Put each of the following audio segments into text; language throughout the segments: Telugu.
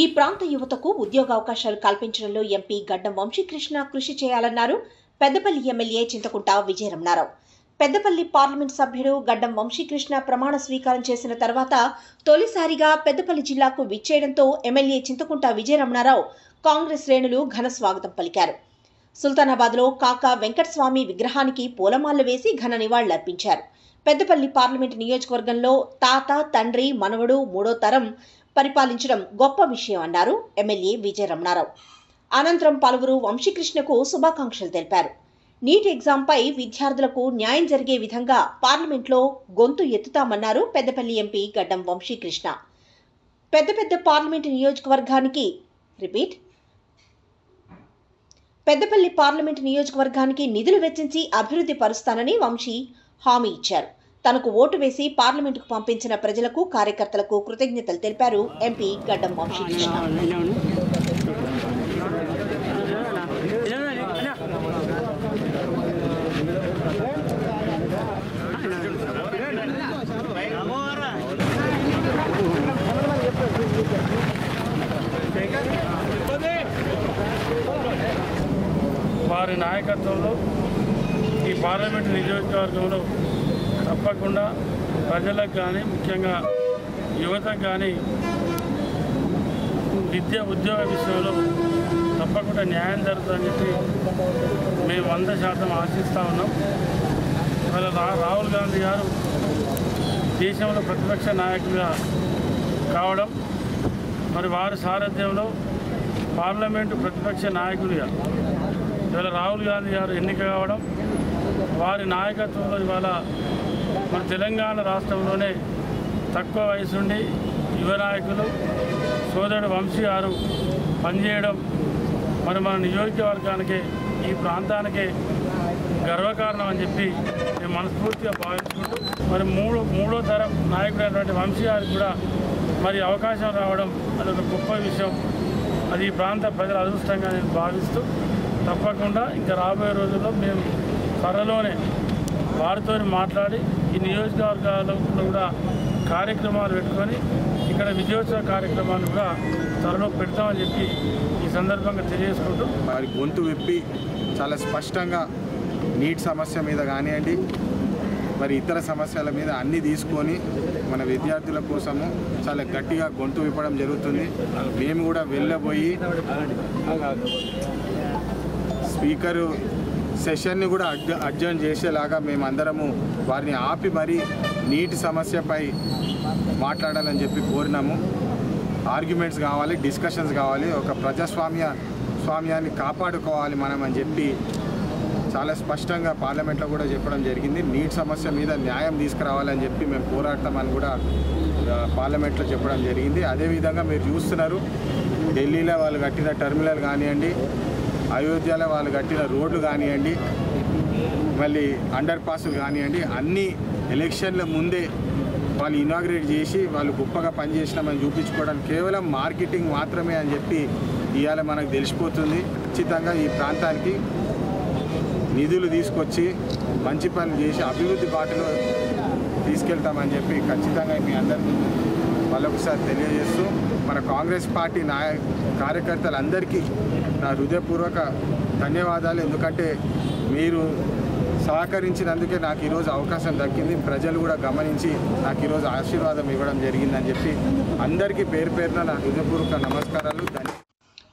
ఈ ప్రాంత యువతకు ఉద్యోగావకాశాలు కల్పించడంలో ఎంపీ గడ్డం వంశీకృష్ణ కృషి చేయాలన్నారు పెద్దపల్లి ఎమ్మెల్యే చింతకుంట విజయరమణారావు. పెద్దపల్లి పార్లమెంట్ సభ్యుడు గడ్డం వంశీకృష్ణ ప్రమాణ స్వీకారం చేసిన తర్వాత తొలిసారిగా పెద్దపల్లి జిల్లాకు విచ్చేయడంతో ఎమ్మెల్యే చింతకుంట విజయరమణారావు కాంగ్రెస్ శ్రేణులు ఘన స్వాగతం పలికారు. సుల్తానాబాద్లో కాకా వెంకటస్వామి విగ్రహానికి పూలమాలలు వేసి ఘన నివాళులర్పించారు. పెద్దపల్లి పార్లమెంటు నియోజకవర్గంలో తాత, తండ్రి, మనవడు మూడో తరం పరిపాలించడం గొప్ప విషయం అన్నారు ఎమ్మెల్యే విజయరమణారావు. అనంతరం పలువురు వంశీకృష్ణకు శుభాకాంక్షలు తెలిపారు. నీట్ ఎగ్జామ్పై విద్యార్థులకు న్యాయం జరిగే విధంగా పార్లమెంట్లో గొంతు ఎత్తుతామన్నారు పెద్దపల్లి ఎంపీ గడ్డం వంశీకృష్ణ. పెద్దపల్లి పార్లమెంటు నియోజకవర్గానికి నిధులు వెచ్చించి అభివృద్ధి పరుస్తానని వంశీ హామీ ఇచ్చారు. తనకు ఓటు వేసి పార్లమెంటుకు పంపించిన ప్రజలకు, కార్యకర్తలకు కృతజ్ఞతలు తెలిపారు ఎంపీ గడ్డం వంశీకృష్ణ. వారి నాయకత్వంలో ఈ పార్లమెంటు నియోజకవర్గంలో తప్పకుండా ప్రజలకు కానీ, ముఖ్యంగా యువతకు కానీ విద్య, ఉద్యోగ విషయంలో తప్పకుండా న్యాయం జరుగుతుందని చెప్పి మేము 100% ఆశిస్తూ ఉన్నాం. ఇవాళ రాహుల్ గాంధీ గారు దేశంలో ప్రతిపక్ష నాయకులుగా కావడం, మరి వారి సారథ్యంలో పార్లమెంటు ప్రతిపక్ష నాయకులుగా ఇవాళ రాహుల్ గాంధీ గారు ఎన్నిక కావడం, వారి నాయకత్వంలో ఇవాళ మన తెలంగాణ రాష్ట్రంలోనే తక్కువ వయసు నుండి యువ నాయకులు సోదరుడు వంశీ గారు పనిచేయడం మరి మన నియోజకవర్గానికి, ఈ ప్రాంతానికి గర్వకారణం అని చెప్పి మేము మనస్ఫూర్తిగా భావించుకుంటూ మరి మూడో తరం నాయకుడైనటువంటి వంశీ గారికి కూడా మరి అవకాశం రావడం అదొక గొప్ప విషయం. అది ఈ ప్రాంత ప్రజల అదృష్టంగా నేను భావిస్తూ తప్పకుండా ఇంకా రాబోయే రోజుల్లో మేము త్వరలోనే వారితో మాట్లాడి ఈ నియోజకవర్గాల్లో కూడా కార్యక్రమాలు పెట్టుకొని ఇక్కడ విజయోత్సవ కార్యక్రమాలు కూడా త్వరలో పెడతామని చెప్పి ఈ సందర్భంగా తెలియజేసుకుంటూ వారి గొంతు విప్పి చాలా స్పష్టంగా నీట్ సమస్య మీద కానివ్వండి, మరి ఇతర సమస్యల మీద అన్నీ తీసుకొని మన విద్యార్థుల కోసము చాలా గట్టిగా గొంతు విప్పడం జరుగుతుంది. మేము కూడా వెళ్ళబోయి స్పీకరు సెషన్ని కూడా అడ్జర్న్ చేసేలాగా మేమందరము వారిని ఆపి మరీ నీటి సమస్యపై మాట్లాడాలని చెప్పి కోరినాము. ఆర్గ్యుమెంట్స్ కావాలి, డిస్కషన్స్ కావాలి, ఒక స్వామ్యాన్ని కాపాడుకోవాలి మనం అని చెప్పి చాలా స్పష్టంగా పార్లమెంట్లో కూడా చెప్పడం జరిగింది. నీటి సమస్య మీద న్యాయం తీసుకురావాలని చెప్పి మేము పోరాడతామని కూడా పార్లమెంట్లో చెప్పడం జరిగింది. అదేవిధంగా మీరు చూస్తున్నారు, ఢిల్లీలో వాళ్ళు కట్టిన టెర్మినల్ కానివ్వండి, అయోధ్యలో వాళ్ళు కట్టిన రోడ్లు కానివ్వండి, మళ్ళీ అండర్ పాస్లు కానివ్వండి, అన్ని ఎలక్షన్ల ముందే వాళ్ళు ఇనాగ్రేట్ చేసి వాళ్ళు గొప్పగా పనిచేసినామని చూపించుకోవడానికి కేవలం మార్కెటింగ్ మాత్రమే అని చెప్పి ఇవాళ మనకు తెలిసిపోతుంది. ఖచ్చితంగా ఈ ప్రాంతానికి నిధులు తీసుకొచ్చి మంచి పనులు చేసి అభివృద్ధి బాటలో తీసుకెళ్తామని చెప్పి ఖచ్చితంగా మీ అందరికీ మరొకసారి తెలియజేస్తూ మన కాంగ్రెస్ పార్టీ కార్యకర్తలందరికీ నా హృదయపూర్వక ధన్యవాదాలు. ఎందుకంటే మీరు సహకరించినందుకే నాకు ఈరోజు అవకాశం దక్కింది. ప్రజలు కూడా గమనించి నాకు ఈరోజు ఆశీర్వాదం ఇవ్వడం జరిగిందని చెప్పి అందరికీ పేరు పేరున నా హృదయపూర్వక నమస్కారాలు.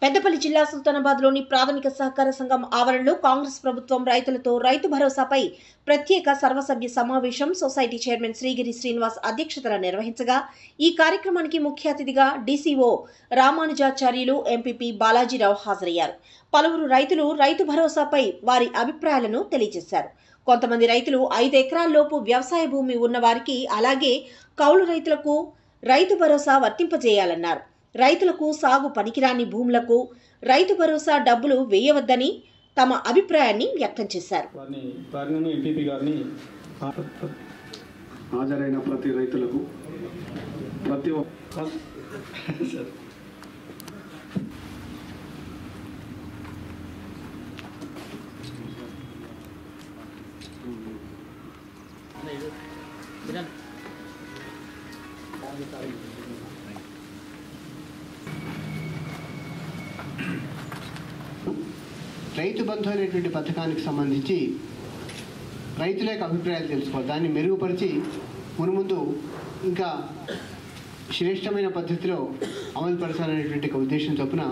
పెద్దపల్లి జిల్లా సుల్తానాబాద్లోని ప్రాథమిక సహకార సంఘం ఆవరణలో కాంగ్రెస్ ప్రభుత్వం రైతులతో రైతు భరోసాపై ప్రత్యేక సర్వసభ్య సమావేశం సొసైటీ చైర్మన్ శ్రీగిరి శ్రీనివాస్ అధ్యక్షతన నిర్వహించగా ఈ కార్యక్రమానికి ముఖ్య అతిథిగా డీసీఓ రామానుజాచార్యులు, ఎంపీపీ బాలాజీరావు హాజరయ్యారు. పలువురు రైతులు రైతు భరోసాపై వారి అభిప్రాయాలను తెలియజేశారు. కొంతమంది రైతులు 5 ఎకరాల్లోపు వ్యవసాయ భూమి ఉన్న వారికి, అలాగే కౌలు రైతులకు రైతు భరోసా వర్తింపజేయాలన్నారు. రైతులకు సాగు పనికిరాని భూములకు రైతు భరోసా డబ్బులు వేయవద్దని తమ అభిప్రాయాన్ని వ్యక్తం చేశారు. హాజరైన ప్రతి రైతులకు ప్రతి రైతు బంధు అనేటువంటి పథకానికి సంబంధించి రైతుల యొక్క అభిప్రాయాలు తెలుసుకోవాలి, దాన్ని మెరుగుపరిచి మునుముందు ఇంకా శ్రేష్టమైన పద్ధతిలో అమలు పరచాలనేటువంటి ఒక ఉద్దేశం చొప్పున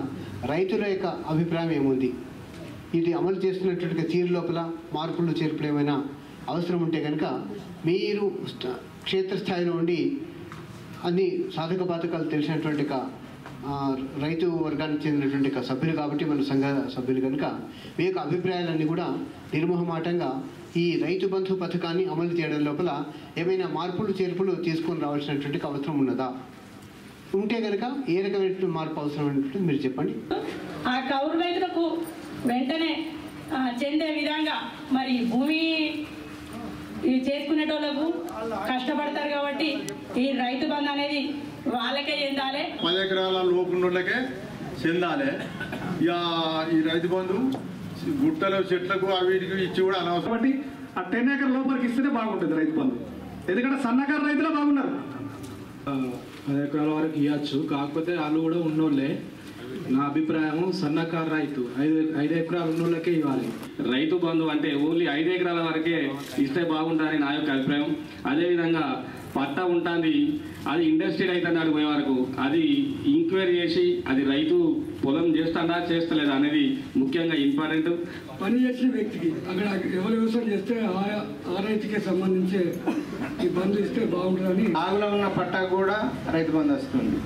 రైతుల యొక్క అభిప్రాయం ఏముంది, ఇది అమలు చేస్తున్నటువంటి తీరు లోపల మార్పులు చేర్పులు ఏమైనా అవసరం ఉంటే కనుక మీరు క్షేత్రస్థాయిలో ఉండి అన్ని సాధక బాధకాలు తెలిసినటువంటి రైతు వర్గానికి చెందినటువంటి సభ్యులు కాబట్టి మన సంఘ సభ్యులు కనుక మీ యొక్క అభిప్రాయాలన్నీ కూడా నిర్మోహమాటంగా ఈ రైతు బంధు పథకాన్ని అమలు చేయడం లోపల ఏమైనా మార్పులు చేర్పులు తీసుకొని రావాల్సినటువంటి అవసరం ఉన్నదా, ఉంటే కనుక ఏ రకమైనటువంటి మార్పు అవసరమైనటువంటి మీరు చెప్పండి. ఆ కౌలు రైతులకు వెంటనే చెందే విధంగా మరి భూమి చేసుకునేటోళ్ళకు కష్టపడతారు కాబట్టి ఈ రైతు బంధు అనేది వాళ్ళకే చెందాలి, 10 ఎకరాల లోపున్నోళ్ళకే చెందాలి. ఇక ఈ రైతు బంధు గుట్టలు చెట్లకు వీటికి ఇచ్చి కూడా అనవసరం. కాబట్టి ఆ 10 ఎకర్ లోపలికి ఇస్తేనే బాగుంటుంది రైతు బంధు, ఎందుకంటే సన్నకారు రైతులే బాగున్నారు. 10 ఎకరాల వరకు ఇవ్వచ్చు, కాకపోతే వాళ్ళు కూడా ఉన్నోళ్ళే. నా అభిప్రాయం సన్నకారు రైతు 5 ఎకరాలు ఉన్నోళ్ళకే ఇవ్వాలి. రైతు బంధు అంటే ఓన్లీ 5 ఎకరాల వరకే ఇస్తే బాగుంటుందని నా యొక్క అభిప్రాయం. అదేవిధంగా పట్టా ఉంటుంది, అది ఇండస్ట్రీ రైతు అన్నాడు పోయే వరకు అది ఎంక్వైరీ చేసి అది రైతు పొలం చేస్తాడా చేస్తలేదా అనేది ముఖ్యంగా ఇంపార్టెంట్. పని చేసిన వ్యక్తికి అక్కడ ఎవరు వ్యవసాయం చేస్తే ఆ రైతుకే సంబంధించి ఈ బంధు ఇస్తే బాగుంటుందని. ఆగులో ఉన్న పట్టా కూడా రైతు బంధు వస్తుంది.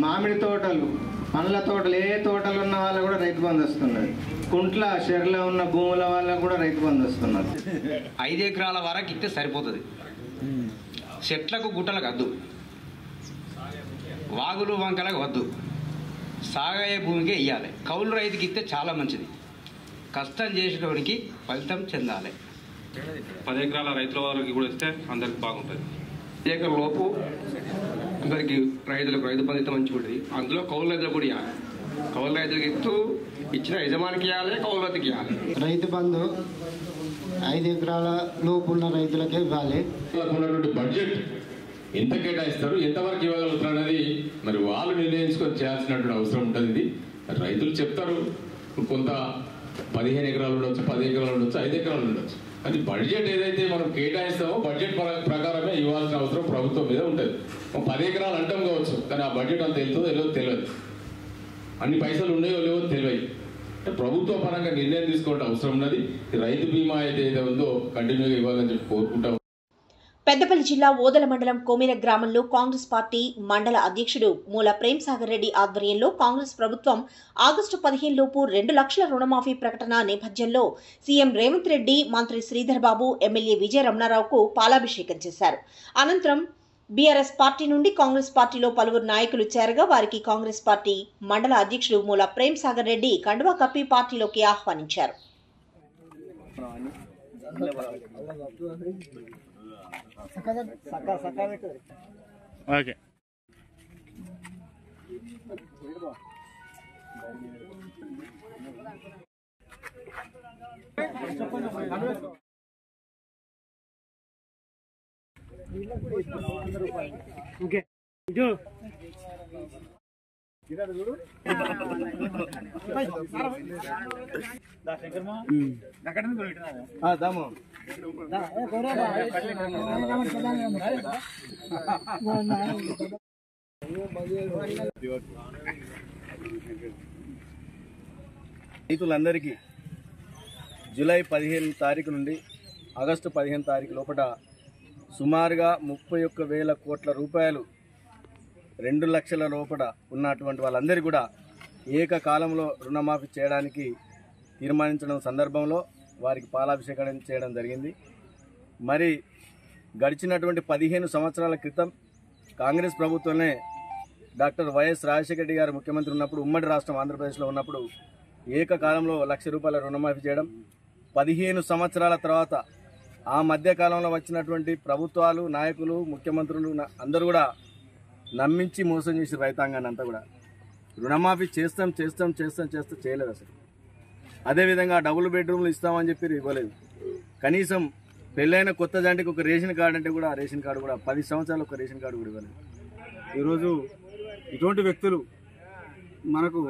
మామిడి తోటలు, పండ్ల తోటలు, ఏ తోటలు ఉన్న వాళ్ళు కూడా రైతు బంధు వస్తున్నది. కుంట్ల చెర్ల ఉన్న భూముల వాళ్ళకు కూడా రైతు బంధు వస్తున్నారు. 5 ఎకరాల వరకు ఇస్తే సరిపోతుంది. చెట్లకు గుట్టలకు వద్దు, వాగులు వంకలకు వద్దు, సాగయ్యే భూమికే ఇవ్వాలి. కౌలు రైతుకి ఇస్తే చాలా మంచిది, కష్టం చేసేటోడికి ఫలితం చెందాలి. 10 ఎకరాల రైతుల వారికి కూడా ఇస్తే అందరికి బాగుంటుంది. 5 ఎకరాల లోపు అందరికి రైతులకు రైతు బంధు ఇస్తే మంచిగా ఉంటుంది. అందులో కౌలు రైతులకు కూడా ఇవ్వాలి. కౌలు రైతులకు ఇస్తూ ఇచ్చిన యజమానికి ఇవ్వాలి, కౌలు రైతుకి ఇవ్వాలి. రైతు బంధు 5 ఎకరాల లోపు ఉన్న రైతులకే ఇవ్వాలి. ఉన్నటువంటి బడ్జెట్ ఎంత కేటాయిస్తారు, ఎంతవరకు ఇవ్వగలుగుతారు అనేది మరి వాళ్ళు నిర్ణయించుకొని చేయాల్సినటువంటి అవసరం ఉంటుంది. రైతులు చెప్తారు కొంత 15 ఎకరాలు ఉండొచ్చు, 10 ఎకరాలు ఉండొచ్చు, 5 ఎకరాలు ఉండొచ్చు. అది బడ్జెట్ ఏదైతే మనం కేటాయిస్తామో బడ్జెట్ ప్రకారమే ఇవ్వాల్సిన అవసరం ప్రభుత్వం మీద ఉంటుంది. 10 ఎకరాలు అంటాం కావచ్చు, కానీ ఆ బడ్జెట్ అంత వెళ్తుందో తెలియదు, అన్ని పైసలు ఉన్నాయో లేవో తెలియదు. ప్రభుత్వ పరంగా నిర్ణయం తీసుకోవడం అవసరం ఉన్నది. రైతు బీమా అయితే ఉందో కంటిన్యూగా ఇవ్వాలని చెప్పి కోరుకుంటాం. పెద్దపల్లి జిల్లా ఓదల మండలం కోమిర గ్రామంలో కాంగ్రెస్ పార్టీ మండల అధ్యక్షుడు మూల ప్రేమ్ సాగర్ రెడ్డి ఆధ్వర్యంలో కాంగ్రెస్ ప్రభుత్వం ఆగస్టు 15 లోపు 2 లక్షల రుణమాఫీ ప్రకటన నేపథ్యంలో సీఎం రేవంత్ రెడ్డి, మంత్రి శ్రీధర్ బాబు, ఎమ్మెల్యే విజయ రమణారావుకు పాలాభిషేకం చేశారు. అనంతరం బీఆర్ఎస్ పార్టీ నుండి కాంగ్రెస్ పార్టీలో పలువురు నాయకులు చేరగా వారికి కాంగ్రెస్ పార్టీ మండల అధ్యక్షుడు మూల ప్రేమ్ సాగర్ రెడ్డి కండువా కప్పి పార్టీలోకి ఆహ్వానించారు. రైతులందరికీ జూలై 15 తారీఖు నుండి ఆగస్టు 15 తారీఖు లోపల సుమారుగా 31,000 కోట్ల రూపాయలు 2 లక్షల లోపల ఉన్నటువంటి వాళ్ళందరికీ కూడా ఏకకాలంలో రుణమాఫీ చేయడానికి తీర్మానించడం సందర్భంలో వారికి పాలాభిషేకం చేయడం జరిగింది. మరి గడిచినటువంటి 15 సంవత్సరాల క్రితం కాంగ్రెస్ ప్రభుత్వంలో డాక్టర్ వైఎస్ రాజశేఖర రెడ్డి గారు ముఖ్యమంత్రి ఉన్నప్పుడు ఉమ్మడి రాష్ట్రం ఆంధ్రప్రదేశ్లో ఉన్నప్పుడు ఏకకాలంలో 1 లక్ష రూపాయల రుణమాఫీ చేయడం, 15 సంవత్సరాల తర్వాత ఆ మధ్యకాలంలో వచ్చినటువంటి ప్రభుత్వాలు, నాయకులు, ముఖ్యమంత్రులు అందరూ కూడా నమ్మించి మోసం చేసి రైతాంగాన్ని అంతా కూడా రుణమాఫీ చేస్తాం చేయలేదు అసలు. అదేవిధంగా డబుల్ బెడ్రూమ్లు ఇస్తామని చెప్పి ఇవ్వలేదు. కనీసం పెళ్ళైన కొత్త జంటకి ఒక రేషన్ కార్డు అంటే కూడా ఆ రేషన్ కార్డు కూడా 10 సంవత్సరాలు ఒక రేషన్ కార్డు కూడా ఇవ్వలేదు. ఈరోజు ఇటువంటి వ్యక్తులు మనకు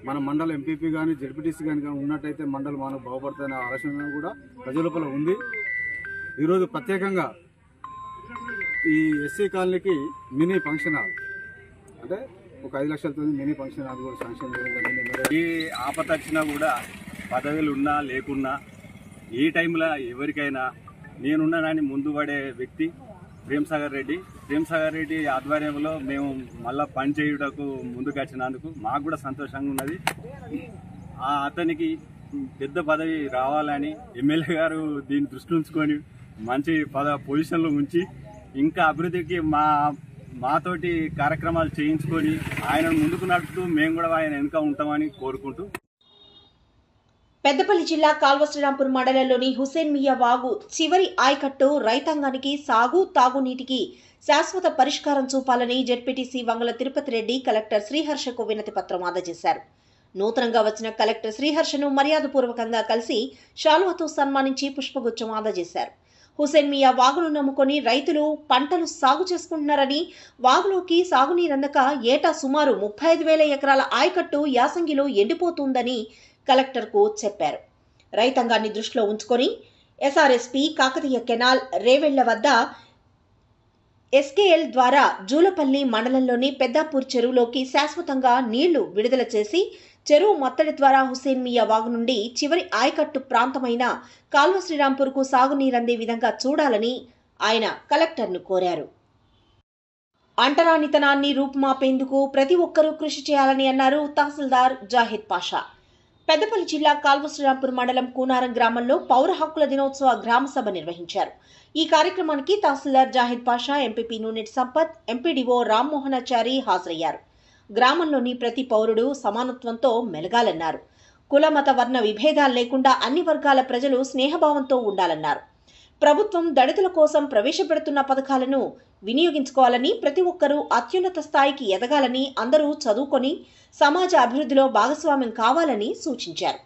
మన మండల ఎంపీపీ కానీ జెడ్పీటీసీ కానీ ఉన్నట్టయితే మండలం మనకు బాగుపడుతున్న ఆలోచన కూడా ప్రజల లోపల ఉంది. ఈరోజు ప్రత్యేకంగా ఈ ఎస్సీ కాలనీకి మినీ ఫంక్షన్ హాల్ అంటే ఒక 5 లక్షలతో మినీ ఫంక్షన్ హాల్ కూడా శాంక్షన్ చేయడం. ఏ ఆపద వచ్చినా కూడా పదవులు ఉన్నా లేకున్నా ఏ టైంలో ఎవరికైనా నేనున్నానని ముందు పడే వ్యక్తి ప్రేమ్సాగర్ రెడ్డి ఆధ్వర్యంలో మేము మళ్ళా పని చేయుటకు ముందుకు వచ్చినందుకు మాకు కూడా సంతోషంగా ఉన్నది. అతనికి పెద్ద పదవి రావాలని ఎమ్మెల్యే గారు దీన్ని దృష్టి ఉంచుకొని మంచి పొజిషన్లో ఉంచి ఇంకా అభివృద్ధికి మాతోటి కార్యక్రమాలు చేయించుకొని ఆయన ముందుకు నడుపుతూ మేము కూడా ఆయన వెనుక ఉంటామని కోరుకుంటూ పెద్దపల్లి జిల్లా కాల్వశ్రీరాంపూర్ మండలంలోని హుసేన్ మియా వాగు చివరి ఆయకట్టు రైతాంగానికి సాగు తాగునీటికి శాశ్వత పరిష్కారం చూపాలని జెడ్పీటీసీ వంగల తిరుపతి రెడ్డి కలెక్టర్ శ్రీహర్షకు వినతి పత్రం అందజేశారు. నూతనంగా వచ్చిన కలెక్టర్ శ్రీహర్షను మర్యాదపూర్వకంగా కలిసి శాలువతో సన్మానించి పుష్పగుచ్చం అందజేశారు. హుసేన్ మియా వాగును నమ్ముకొని రైతులు పంటలు సాగు చేసుకుంటున్నారని, వాగులోకి సాగునీరందక ఏటా సుమారు 35,000 ఎకరాల ఆయకట్టు యాసంగిలో ఎండిపోతుందని కలెక్టర్కు చెప్పారు. రైతాంగాన్ని దృష్టిలో ఉంచుకొని ఎస్ఆర్ఎస్పీ కాకతీయ కెనాల్ రేవెళ్ల వద్ద ఎస్కేఎల్ ద్వారా జూలపల్లి మండలంలోని పెద్దాపూర్ చెరువులోకి శాశ్వతంగా నీళ్లు విడుదల చేసి చెరువు మత్తడి ద్వారా హుసేన్ మియా వాగు నుండి చివరి ఆయకట్టు ప్రాంతమైన కాల్వశ్రీరాంపూర్కు సాగునీరందే విధంగా చూడాలని ఆయన కలెక్టర్ను కోరారు. అంటరానితనాన్ని రూపుమాపేందుకు ప్రతి ఒక్కరూ కృషి చేయాలని అన్నారు తహసీల్దార్ జాహిద్ పాషా. పెద్దపల్లి జిల్లా కాల్వశ్రీరాంపూర్ మండలం కూనారం గ్రామంలో పౌర హక్కుల దినోత్సవ గ్రామ సభ నిర్వహించారు. ఈ కార్యక్రమానికి తహసీల్దార్ జాహిద్ పాషా, ఎంపీపీ నూనెట్ సంపత్, ఎంపీడీఓ రామ్మోహనాచారి హాజరయ్యారు. గ్రామంలోని ప్రతి పౌరుడు సమానత్వంతో మెలగాలన్నారు. కుల మత వర్ణ విభేదాలు లేకుండా అన్ని వర్గాల ప్రజలు స్నేహభావంతో ఉండాలన్నారు. ప్రభుత్వం దళితుల కోసం ప్రవేశపెడుతున్న పథకాలను వినియోగించుకోవాలని, ప్రతి ఒక్కరూ అత్యున్నత స్థాయికి ఎదగాలని, అందరూ చదువుకొని సమాజ అభివృద్ధిలో భాగస్వామ్యం కావాలని సూచించారు.